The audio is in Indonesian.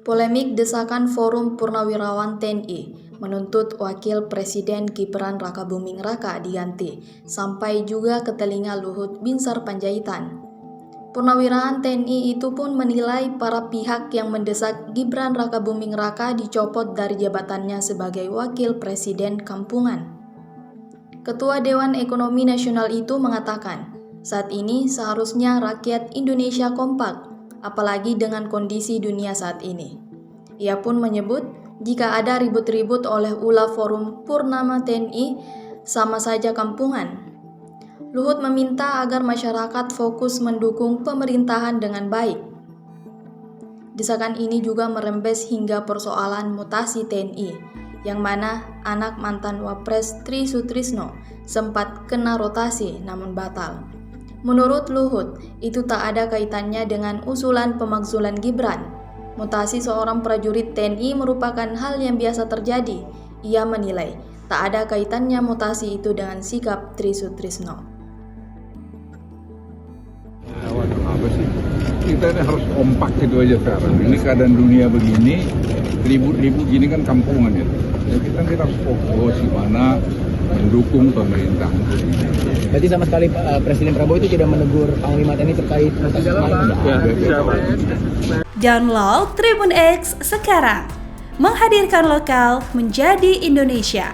Polemik desakan Forum Purnawirawan TNI menuntut Wakil Presiden Gibran Rakabuming Raka diganti, sampai juga ke telinga Luhut Binsar Panjaitan. Purnawirawan TNI itu pun menilai para pihak yang mendesak Gibran Rakabuming Raka dicopot dari jabatannya sebagai Wakil Presiden Kampungan. Ketua Dewan Ekonomi Nasional itu mengatakan, saat ini seharusnya rakyat Indonesia kompak, apalagi dengan kondisi dunia saat ini. Ia pun menyebut, jika ada ribut-ribut oleh ulah Forum Purnama TNI, sama saja kampungan. Luhut meminta agar masyarakat fokus mendukung pemerintahan dengan baik. Desakan ini juga merembes hingga persoalan mutasi TNI, yang mana anak mantan Wapres Tri Sutrisno sempat kena rotasi namun batal. Menurut Luhut, itu tak ada kaitannya dengan usulan pemakzulan Gibran. Mutasi seorang prajurit TNI merupakan hal yang biasa terjadi. Ia menilai, tak ada kaitannya mutasi itu dengan sikap Tri Sutrisno. Apa sih? Kita ini harus kompak itu aja sekarang. Ini keadaan dunia begini, ribut-ribut gini kan kampungan ya. Jadi kita harus fokus di mana mendukung pemerintah. Berarti sama sekali Presiden Prabowo itu tidak menegur Panglima TNI terkait mutasi kemarin. Download Tribun X sekarang, menghadirkan lokal menjadi Indonesia.